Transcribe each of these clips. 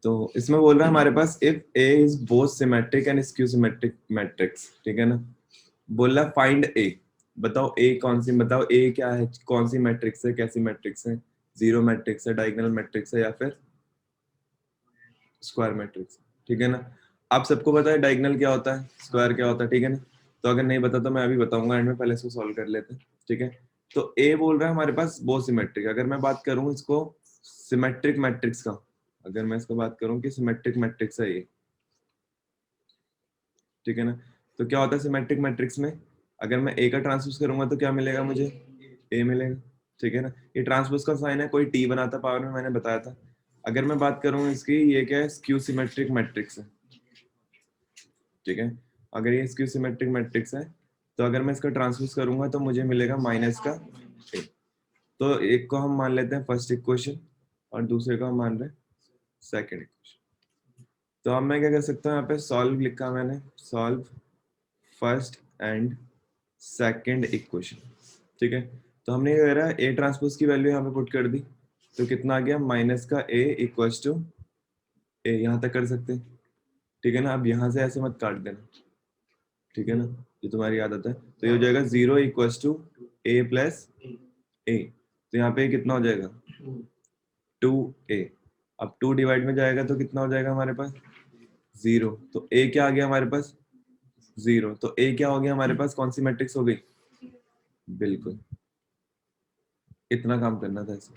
तो इसमें बोल रहा है हमारे पास if A is both symmetric and skew symmetric matrix, ठीक है ना। बोल रहा फाइंड ए, बताओ ए कौन सी, बताओ ए क्या है, कौन सी मैट्रिक्स है, कैसी मैट्रिक्स है, जीरो मैट्रिक्स है, डायगोनल मैट्रिक्स है, या फिर स्क्वायर मैट्रिक्स, ठीक है ना। आप सबको पता है डायगोनल क्या होता है, स्क्वायर क्या होता है, ठीक है ना। तो अगर नहीं पता तो मैं अभी बताऊंगा एंड में, पहले इसको सॉल्व कर लेते हैं, ठीक है। तो ए बोल रहा है हमारे पास बहुत सिमेट्रिक, अगर मैं बात करूं इसको सिमेट्रिक मैट्रिक्स का, अगर मैं इसको बात करूं कि सिमेट्रिक मैट्रिक्स है ये, ठीक है ना। तो क्या होता है सिमेट्रिक मैट्रिक्स में, अगर मैं ए का ट्रांसपोज करूंगा तो क्या मिलेगा मुझे, ए मिलेगा, ठीक है ना। ये ट्रांसपोज का साइन है, कोई टी बनाता पावर में, मैंने बताया था। अगर मैं बात करूं इसकी, ये क्या है, स्क्यू सिमेट्रिक मैट्रिक्स है, ठीक है। अगर ये स्क्यू सिमेट्रिक मैट्रिक्स है तो अगर मैं इसका ट्रांसपोज करूंगा तो मुझे मिलेगा माइनस का ए। तो एक को हम मान लेते हैं फर्स्ट इक्वेशन और दूसरे को हम मान रहे हैं सेकंड इक्वेशन। तो अब मैं क्या कर सकता हूँ, यहाँ पे सॉल्व लिखा मैंने, solve first and second equation, ठीक है। तो हमने ये करा ए ट्रांसपोज की वैल्यू यहाँ पे पुट कर दी, तो कितना आ गया, माइनस का ए इक्वल्स टू ए, यहाँ तक कर सकते हैं, ठीक है ना। अब यहाँ से ऐसे मत काट देना, ठीक है ना, ये तुम्हारी आदत है। तो ये हो जाएगा zero equals to A plus A, तो यहाँ पे कितना हो जाएगा, टू ए। अब टू डिवाइड में जाएगा तो कितना हो जाएगा हमारे पास, जीरो। तो ए क्या आ गया हमारे पास, जीरो। तो ए क्या हो गया हमारे पास, कौन सी मैट्रिक्स हो गई, बिल्कुल, इतना काम करना था इसे,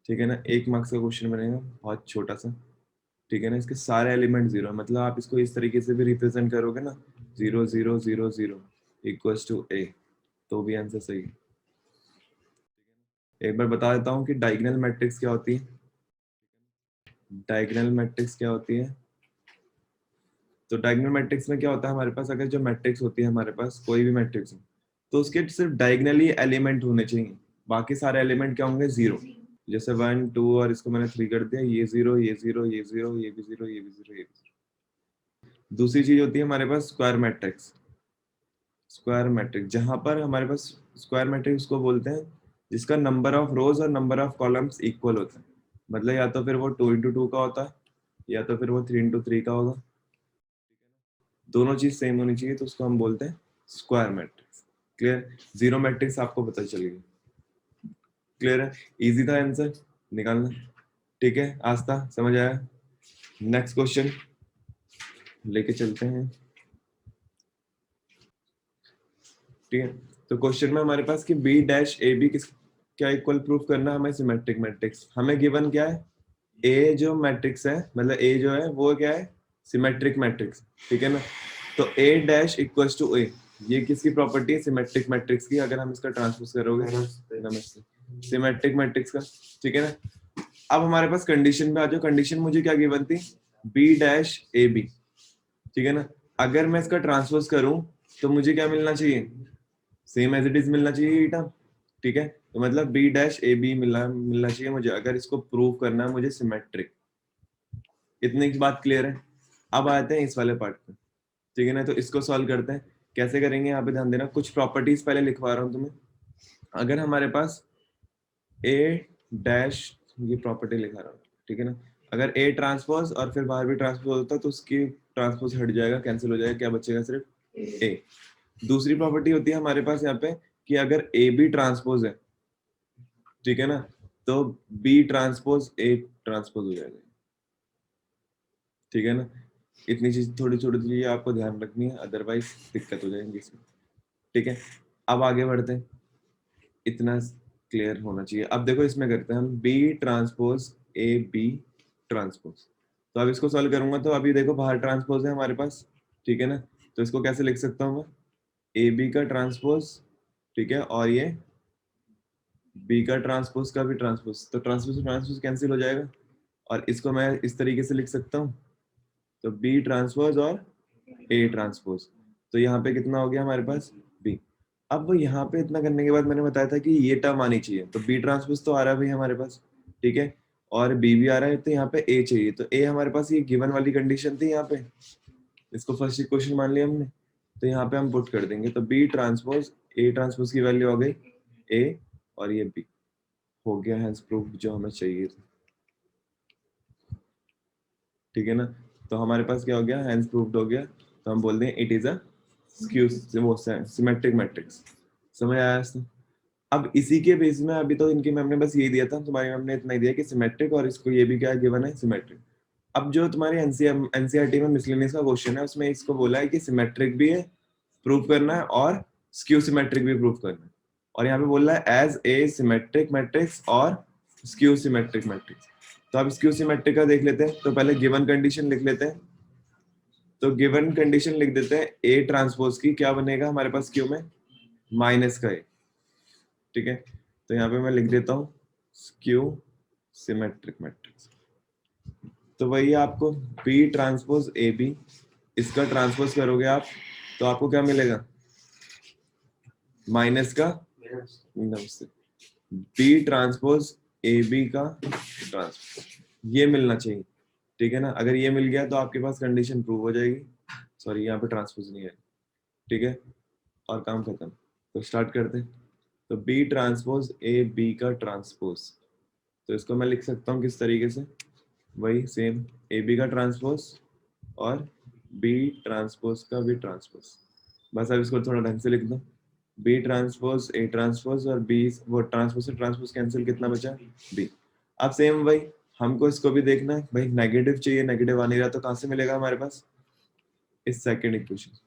ठीक है ना। एक मार्क्स का क्वेश्चन बनेगा, बहुत छोटा सा, ठीक है ना। इसके सारे एलिमेंट जीरो, मतलब आप इसको इस तरीके से भी रिप्रेजेंट करोगे ना, zero zero zero zero equals to A, तो भी आंसर सही है। एक बार बता देता हूँ कि डायगोनल मैट्रिक्स क्या होती है। डायगोनल मैट्रिक्स क्या होती है, तो डायगोनल मैट्रिक्स में क्या होता है हमारे पास, अगर जो मैट्रिक्स होती है हमारे पास, कोई भी मैट्रिक्स हो, तो उसके सिर्फ डायगोनली एलिमेंट होने चाहिए, बाकी सारे एलिमेंट क्या होंगे, जीरो। जैसे वन टू और इसको मैंने थ्री कर दिया, ये जीरो ये जीरो ये जीरो ये भी जीरो ये भी जीरो ये भी जीरो। दूसरी चीज होती है हमारे पास स्क्वायर मैट्रिक्स, स्क्वायर मैट्रिक्स जहां पर हमारे पास, स्क्वायर मैट्रिक्स को बोलते हैं जिसका नंबर ऑफ रोज और नंबर ऑफ कॉलम्स इक्वल होता है, मतलब या तो फिर वो टू इंटू टू का होता है, या तो फिर वो थ्री इंटू थ्री का होगा, दोनों चीज सेम होनी चाहिए, तो उसको हम बोलते हैं square matrix. Clear, zero matrix आपको पता चल गई, क्लियर है, इजी था आंसर निकालना, ठीक है, आस्था समझ आया। नेक्स्ट क्वेश्चन लेके चलते हैं, ठीक है। तो क्वेश्चन में हमारे पास कि बी डैश ए बी किस क्या इक्वल प्रूफ करना है हमें, सिमेट्रिक मैट्रिक्स हमें गिवन क्या है, ए जो मैट्रिक्स है, मतलब ए जो है वो क्या है, सिमेट्रिक मैट्रिक्स, ठीक है ना। तो ए डैश इक्वल्स टू ए, ये किसकी प्रॉपर्टी है, सिमेट्रिक मैट्रिक्स की। अगर हम इसका ट्रांसपोज करोगे, नमस्ते, सिमेट्रिक मैट्रिक्स का, ठीक है ना। अब हमारे पास कंडीशन पे आ जाओ, कंडीशन मुझे क्या गिवन थी, बी डैश ए बी, ठीक है ना। अगर मैं इसका ट्रांसपोज करूं तो मुझे क्या मिलना चाहिए, सेम एज इट इज मिलना चाहिए ईटा, ठीक है। तो मतलब बी डैश ए बी मिलना मिलना चाहिए मुझे, अगर इसको प्रूव करना है मुझे सिमेट्रिक। इतनी बात क्लियर है। अब आते हैं इस वाले पार्ट पे, ठीक है ना। तो इसको सॉल्व करते हैं, कैसे करेंगे यहाँ पे ध्यान देना, कुछ प्रॉपर्टीज पहले लिखवा रहा हूँ तुम्हें। अगर हमारे पास ए डैश, ये प्रॉपर्टी लिखा रहा हूँ, ठीक है ना। अगर ए ट्रांसपोज और फिर बाहर भी ट्रांसपोज होता है तो उसकी ट्रांसपोज हट जाएगा, कैंसिल हो जाएगा, क्या बचेगा, सिर्फ ए। दूसरी प्रॉपर्टी होती है हमारे पास यहाँ पे कि अगर ए बी ट्रांसपोज है, ठीक है ना, तो बी ट्रांसपोज ए ट्रांसपोज हो जाएगा, ठीक है ना। इतनी चीज, थोड़ी छोटी चीजें आपको ध्यान रखनी है, अदरवाइज दिक्कत हो जाएगी इसमें, ठीक है। अब आगे बढ़ते हैं, इतना क्लियर होना चाहिए। अब देखो इसमें करते हैं हम B transpose A B transpose. तो अब इसको सॉल्व करूंगा तो अभी देखो बाहर ट्रांसपोज है हमारे पास, ठीक है ना। तो इसको कैसे लिख सकता हूँ मैं, ए बी का ट्रांसपोज, ठीक है, और ये बी का ट्रांसपोज का भी ट्रांसपोज, तो ट्रांसपोज ट्रांसपोज कैंसिल हो जाएगा, और इसको मैं इस तरीके से लिख सकता हूँ, तो बी ट्रांसपोज और ए ट्रांसपोज। तो यहाँ पे कितना हो गया हमारे पास, बी। अब यहाँ पे इतना करने के बाद मैंने बताया था कि ये टर्म आनी चाहिए, तो बी ट्रांसपोज तो आ रहा है भाई हमारे पास, ठीक है, और बी भी आ रहा है, तो यहाँ पे ए चाहिए, तो ए हमारे पास ये गिवन वाली कंडीशन थी यहाँ पे, इसको फर्स्ट इक्वेशन मान लिया हमने, तो यहाँ पे हम पुट कर देंगे, तो बी ट्रांसपोज ए ट्रांसपोज की वैल्यू आ गई ए, और ये बी, हो गया है प्रूफ जो हमें चाहिए था। ठीक है ना। तो हमारे पास क्या हो गया, हैंस प्रूव्ड हो गया। तो हम बोल दें it is a skew symmetric matrix. समझ आया इसमें? अब इसी के बेस में अभी तो इनकी मैम ने बस ये दिया था, तुम्हारी मैम ने इतना ही दिया कि सिमेट्रिक, और इसको ये भी क्या गिवन है, सिमेट्रिक। अब जो तुम्हारी एनसीईआरटी में मिसलेनियस का क्वेश्चन है उसमें इसको बोला है कि सिमेट्रिक भी है प्रूव करना है और स्क्यू सिमेट्रिक भी प्रूव करना है। और यहाँ पे बोल रहा है एज ए सिमेट्रिक मैट्रिक्स और स्क्यू सिमेट्रिक मैट्रिक्स। तो अब स्क्यू सिमेट्रिक का देख लेते हैं। तो पहले गिवन कंडीशन लिख लेते हैं। तो गिवन कंडीशन लिख देते हैं, ए ट्रांसपोज की क्या बनेगा हमारे पास क्यू में, माइनस का ए। ठीक है, तो यहाँ पे मैं लिख देता हूँ स्क्यू सिमेट्रिक मैट्रिक्स। तो वही आपको बी ट्रांसपोज ए बी, इसका ट्रांसपोज करोगे आप तो आपको क्या मिलेगा, माइनस का, नमस्ते, बी ट्रांसपोज ए बी का ट्रांसपोज, ये मिलना चाहिए। ठीक है ना, अगर ये मिल गया तो आपके पास कंडीशन प्रूव हो जाएगी। सॉरी, यहाँ पे ट्रांसपोज नहीं है। ठीक है, और काम खत्म। तो स्टार्ट करते हैं। तो बी ट्रांसपोज ए बी का ट्रांसपोज, तो इसको मैं लिख सकता हूँ किस तरीके से, वही सेम ए बी का ट्रांसपोज और बी ट्रांसपोज का भी ट्रांसपोज। बस अब इसको थोड़ा ढंग से लिख दो, बी ट्रांसपोज ए ट्रांसपोज और बी, वो ट्रांसपोज से ट्रांसपोज कैंसिल, कितना बचा, बी। अब सेम वही हमको इसको भी देखना है भाई, नेगेटिव चाहिए, नेगेटिव आ नहीं रहा तो कहाँ से मिलेगा हमारे पास, इस सेकंड इक्वेशन।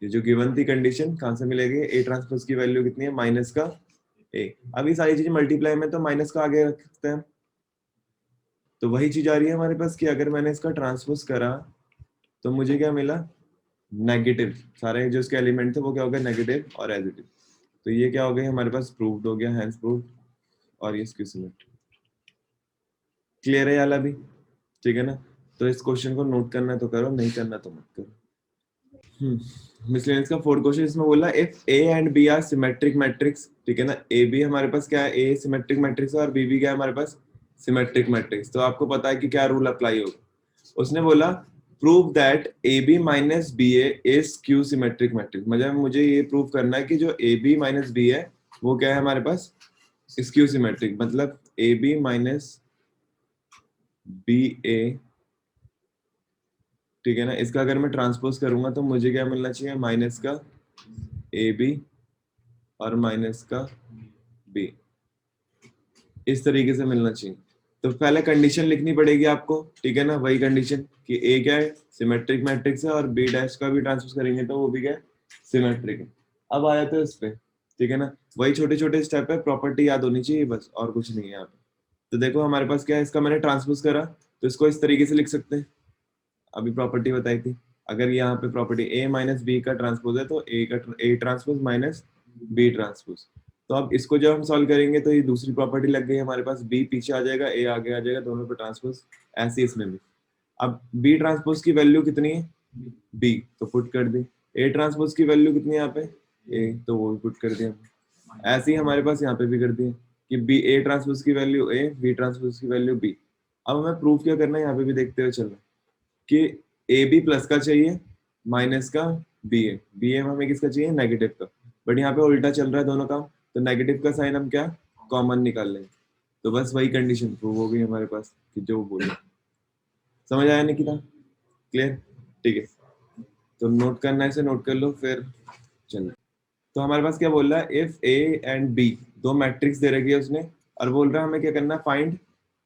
ये जो गिवन थी कंडीशन कहाँ से मिलेगी, ए ट्रांसपोज की वैल्यू कितनी है, माइनस का ए। अब ये सारी चीजें मल्टीप्लाई में तो माइनस का आगे रख सकते हैं। तो वही चीज आ रही है हमारे पास कि अगर मैंने इसका ट्रांसपोज करा तो मुझे क्या मिला, नेगेटिव। सारे जो इसके एलिमेंट थे वो क्या हो गए, नेगेटिव और एज इट इज। तो ये क्या हो गया हमारे पास, प्रूव्ड हो गया, हैंस प्रूव्ड। और ये इसकी सिमेट्री। क्लियर है याला भी? ठीक है ना। तो इस क्वेश्चन को नोट करना है तो करो, नहीं करना तो मत करो। मिसलेनियस का फोर्थ क्वेश्चन इसमें बोला if A and B are symmetric matrix. ठीक है ना, ए बी हमारे पास क्या है, ए सिमेट्रिक मैट्रिक्स है और बी भी क्या है हमारे पास, सिमेट्रिक मैट्रिक्स। तो आपको पता है कि क्या रूल अप्लाई होगा। उसने बोला prove that A B minus B A is skew symmetric matrix. मतलब मुझे ये प्रूव करना है कि जो ए बी माइनस बी है वो क्या है हमारे पास, स्क्यू सिमेट्रिक। मतलब ए बी माइनस बी ए, ठीक है ना, इसका अगर मैं ट्रांसपोज करूंगा तो मुझे क्या मिलना चाहिए, माइनस का ए बी और माइनस का बी, इस तरीके से मिलना चाहिए। तो पहले कंडीशन लिखनी पड़ेगी आपको। ठीक है ना, वही कंडीशन कि ए क्या है, सिमेट्रिक मैट्रिक्स है, और बी डैश का भी ट्रांसपोज करेंगे तो वो भी क्या है, सिमेट्रिक है। अब आया तो इस पे, ठीक है ना, वही छोटे छोटे स्टेप है, प्रॉपर्टी याद होनी चाहिए बस, और कुछ नहीं है यहाँ पे। तो देखो हमारे पास क्या है, इसका मैंने ट्रांसपोज करा तो इसको इस तरीके से लिख सकते हैं। अभी प्रॉपर्टी बताई थी, अगर यहाँ पे प्रॉपर्टी ए माइनस बी का ट्रांसपोज है तो ए का A transpose minus B transpose. तो अब इसको जब हम सॉल्व करेंगे तो ये दूसरी प्रॉपर्टी लग गई हमारे पास, बी पीछे आ जाएगा, ए आगे आ जाएगा, दोनों पे ट्रांसपोज। ऐसे ही इसमें भी। अब बी ट्रांसपोज की वैल्यू कितनी है, बी, तो पुट कर दी। ए ट्रांसपोज की वैल्यू कितनी है यहाँ पे, ए, तो वो भी पुट कर दिया। ऐसे ही हमारे पास यहाँ पे भी कर दिया कि बी, ए ट्रांसपोज की वैल्यू ए, बी ट्रांसपोज की वैल्यू बी। अब हमें प्रूफ क्या करना है, यहाँ पे भी देखते हुए चलना कि ए बी प्लस का चाहिए, माइनस का बी ए। बी ए हमें किसका चाहिए, नेगेटिव का। बट यहाँ पे उल्टा चल रहा है दोनों काम, तो नेगेटिव का साइन हम क्या, कॉमन निकाल लेंगे। तो बस वही कंडीशन प्रूव हो गई हमारे पास कि जो बोले। समझ आया निकिता? क्लियर? ठीक है, तो नोट करना है इसे, नोट कर लो फिर चलो। तो हमारे पास क्या बोल रहा है, इफ ए एंड बी, दो मैट्रिक्स दे रखी है उसने, और बोल रहा है हमें क्या करना है, फाइंड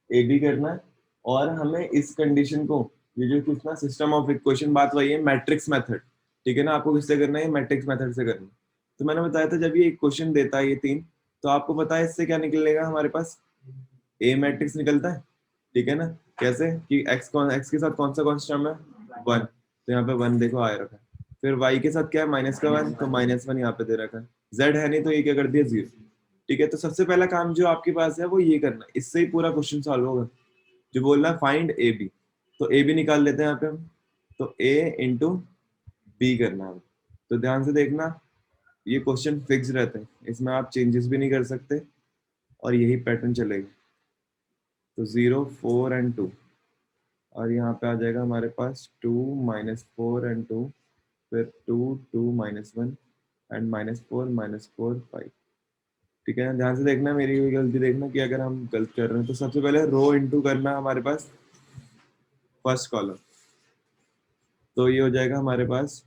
ए बी करना है। और हमें इस कंडीशन को, ये जो कुछ ना सिस्टम ऑफ इक्वेशन, बात वही है, मैट्रिक्स मेथड। ठीक है ना, आपको किससे करना है, मैट्रिक्स मेथड से करना है। तो मैंने बताया था जब ये क्वेश्चन देता है ये तीन, तो आपको पता है इससे क्या निकलेगा हमारे पास, ए मैट्रिक्स निकलता है। ठीक है ना, कैसे कि एक्स के साथ कौन सा कॉन्स्टेंट है, वन, तो यहाँ पे वन देखो आया रखा है। फिर वाई के साथ क्या है, माइनस का वन, तो माइनस वन यहाँ पे दे रखा है। जेड है नहीं तो ये क्या कर दिया, जीरो। ठीक है, तो सबसे पहला काम जो आपके पास है वो ये करना है, इससे ही पूरा क्वेश्चन सॉल्व होगा। जो बोल रहा है फाइंड ए बी, तो ए बी निकाल लेते हैं यहाँ पे हम। तो ए इंटू बी करना है। तो ध्यान से देखना, ये क्वेश्चन फिक्स रहते हैं, इसमें आप चेंजेस भी नहीं कर सकते, और यही पैटर्न चलेगा। तो 0 4 एंड 2, और यहाँ पे आ जाएगा हमारे पास 2 -4 एंड 2, फिर 2 2 -1 एंड -4 -4 5। ठीक है, ध्यान से देखना, मेरी कोई गलती देखना कि अगर हम गलत कर रहे हैं तो सबसे पहले रो इनटू करना हमारे पास फर्स्ट कॉलम, तो ये हो जाएगा हमारे पास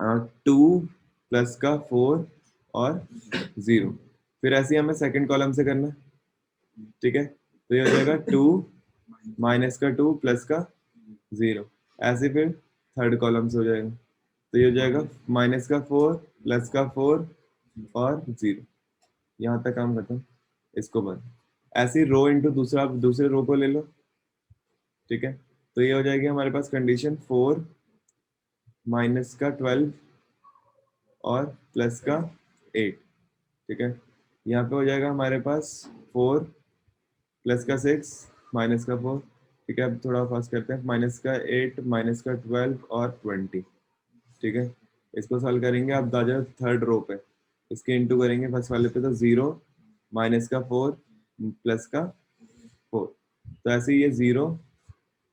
2 प्लस का 4 और 0। फिर ऐसे ही हमें सेकंड कॉलम से करना है, ठीक है, तो ये हो जाएगा 2 माइनस का 2 प्लस का 0। ऐसे फिर थर्ड कॉलम से हो जाएगा, तो ये हो जाएगा माइनस का 4 प्लस का 4 और 0। यहाँ तक काम खत्म, इसको बंद। ऐसे ही रो इंटू दूसरा, दूसरे रो को ले लो, ठीक है, तो ये हो जाएगी हमारे पास कंडीशन 4 माइनस का 12 और प्लस का 8, ठीक है। यहाँ पे हो जाएगा हमारे पास 4 प्लस का 6 माइनस का 4, ठीक है। अब थोड़ा फास्ट करते हैं, माइनस का 8 माइनस का 12 और 20, ठीक है। इसको सॉल्व करेंगे, अब आ जाओ थर्ड रो पे, इसके इंटू करेंगे फर्स्ट वाले पे, तो 0 माइनस का 4 प्लस का 4, तो ऐसे ही ये 0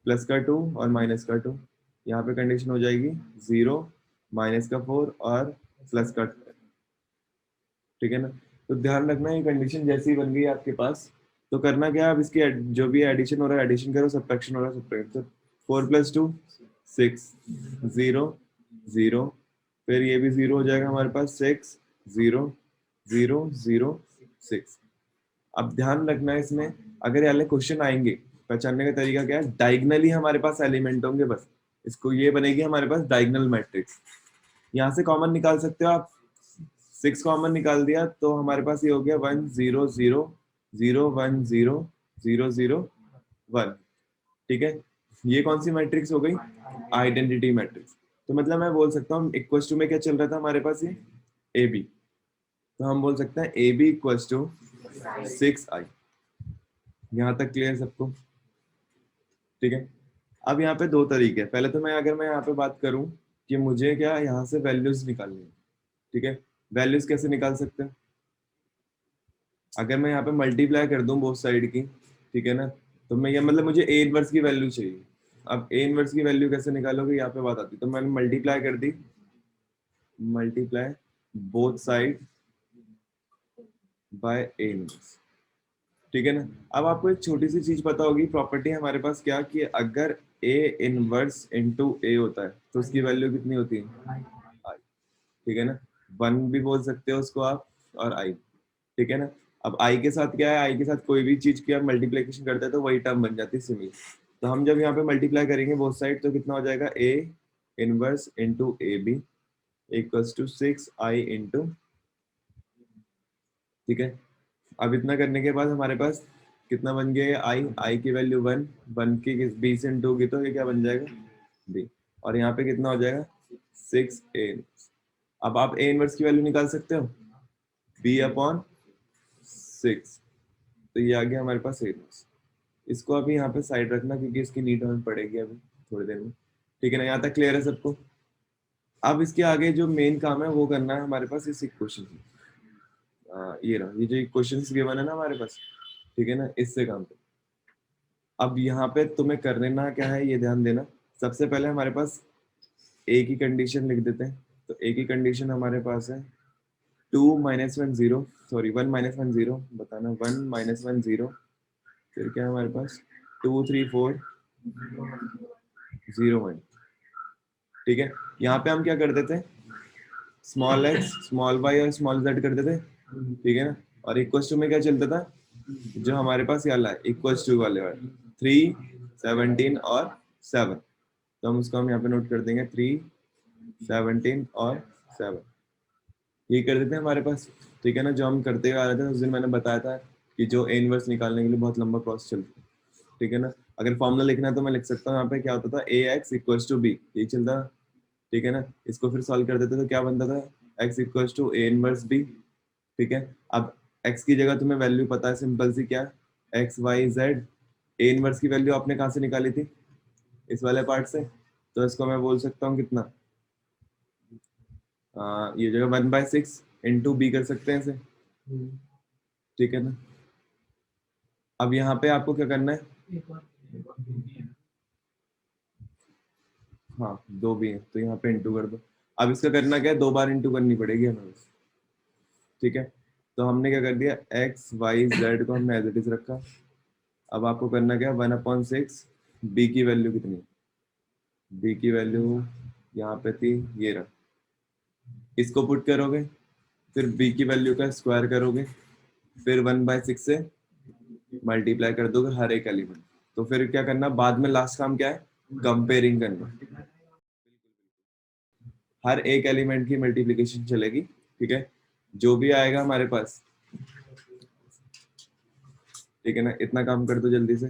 प्लस का 2 और माइनस का 2, यहाँ पे कंडीशन हो जाएगी 0 माइनस का 4 और प्लस का 2, ठीक है ना। तो ध्यान रखना ये कंडीशन जैसी बन गई आपके पास, तो करना क्या है, अब इसकी जो भी एडिशन हो रहा है एडिशन करो, सब्ट्रैक्शन हो रहा है सब्ट्रैक्ट। तो 4 प्लस 2 6, 0 0, फिर ये भी 0 हो जाएगा हमारे पास, 6 0 0 0 6। अब ध्यान रखना है इसमें, अगर ये वाले क्वेश्चन आएंगे, पहचानने का तरीका क्या है, डायगनली हमारे पास एलिमेंट होंगे बस, इसको ये बनेगी हमारे पास डायगनल मैट्रिक्स। यहाँ से कॉमन निकाल सकते हो आप, 6 कॉमन निकाल दिया तो हमारे पास ये हो गया 1 0 0 0 1 0 0 0 1, ठीक है। ये कौन सी मैट्रिक्स हो गई, आइडेंटिटी मैट्रिक्स। तो मतलब मैं बोल सकता हूँ इक्वल टू में क्या चल रहा था हमारे पास, ये ए बी, तो हम बोल सकते हैं A B equal to 6i। यहाँ तक क्लियर सबको, ठीक है। अब यहाँ पे दो तरीके हैं, पहले तो अगर मैं यहाँ पे बात करूं कि मुझे क्या यहाँ से वैल्यूज निकालनी है, ठीक है। वैल्यूज कैसे निकाल सकते हैं, अगर मैं यहाँ पे मल्टीप्लाई कर दूं बोथ साइड की, ठीक है ना, तो मैं ये मतलब मुझे ए इनवर्स की वैल्यू चाहिए। अब ए इनवर्स की वैल्यू कैसे निकालोगे, यहाँ पे बात आती है, तो मैंने मल्टीप्लाई कर दी, multiply both side by A inverse, ठीक है ना। अब आपको एक छोटी सी चीज पता होगी, प्रॉपर्टी हमारे पास क्या, कि अगर ए इनवर्स इनटू ए होता है तो उसकी वैल्यू कितनी होती है, आई, ठीक है ना। 1 भी बोल सकते हो उसको आप, और आई, ठीक है ना। अब आई के साथ क्या है, आई के साथ कोई भी चीज की आप मल्टीप्लीकेशन करते हैं तो वही टर्म बन जाती है सिमिलर। तो हम जब यहाँ पे मल्टीप्लाई करेंगे बोथ साइड, तो कितना हो जाएगा, A inverse into A B equals to 6i into, ठीक है। अब इतना करने के बाद हमारे पास कितना बन गया, आई, आई की वैल्यू 1, 1 की बी से इंटू होगी तो ये क्या बन जाएगा, बी, और यहाँ पे कितना हो जाएगा 6a। अब आप ए इनवर्स की वैल्यू निकाल सकते हो, बी अपॉन 6, तो ये आ गया हमारे पास ए इनवर्स। इसको अभी यहाँ पे साइड रखना क्योंकि इसकी नीड हमें पड़ेगी अभी थोड़ी देर में, ठीक है ना। यहाँ तक क्लियर है सबको। अब इसके आगे जो मेन काम है वो करना है हमारे पास इस इक्वेशन, ये रहा, ये जो क्वेश्चंस गिवन है ना हमारे पास, ठीक है ना, इससे काम करो। अब यहाँ पे तुम्हें करने ना क्या है ये ध्यान देना, सबसे पहले हमारे पास ए की कंडीशन लिख देते हैं। तो ए की कंडीशन हमारे पास है 2 माइनस 1 0, सॉरी 1 माइनस 1 0, बताना 1 माइनस 1 0, फिर क्या है हमारे पास 2 3 4 0 1, ठीक है। यहाँ पे हम क्या कर देते हैं, स्मॉल एक्स स्मॉल वाई और स्मॉल जेड कर देते, ठीक है ना। और इक्वल टू में क्या चलता था, जो हमारे पास ये वाला है इक्वल्स टू वाले 3 17 और 7, तो हम उसको हम यहाँ पे नोट कर देंगे 3 17 और 7, ये कर देते हैं हमारे पास, ठीक है ना। जो हम करते हुए आ रहे थे उस दिन मैंने बताया था कि जो ए इनवर्स निकालने के लिए बहुत लंबा प्रोसेस चलता है, ठीक है ना। अगर फॉर्मूला लिखना है तो मैं लिख सकता हूँ, यहाँ पे क्या होता था, ए एक्स इक्वल्स टू बी, यही चलता, ठीक है ना। इसको फिर सॉल्व कर देते तो क्या बनता था, X equals to A inverse B, ठीक है। अब एक्स की जगह तुम्हें वैल्यू पता है सिंपल सी, क्या, X Y Z, A inverse की वैल्यू आपने कहाँ से निकाली थी, इस वाले पार्ट से, तो इसको मैं बोल सकता हूँ कितना, ये जगह 1/6 इंटू बी कर सकते हैं इसे, ठीक है ना। अब यहाँ पे आपको क्या करना है, हाँ 2 भी है तो यहाँ पे इंटू कर दो। अब इसका करना क्या है, 2 बार इंटू करनी पड़ेगी हमें, ठीक है। तो हमने क्या कर दिया, एक्स वाई जेड को हमने एज इट इज रखा। अब आपको करना क्या, 1/6 बी की वैल्यू कितनी है? बी की वैल्यू यहाँ पे थी, ये रहा। इसको पुट करोगे, फिर बी की वैल्यू का स्क्वायर करोगे, फिर 1/6 से मल्टीप्लाई कर दोगे हर एक एलिमेंट। तो फिर क्या करना बाद में, लास्ट काम क्या है, कंपेयरिंग करना। हर एक एलिमेंट की मल्टीप्लिकेशन चलेगी, ठीक है, जो भी आएगा हमारे पास, ठीक है ना, इतना काम कर दो जल्दी से।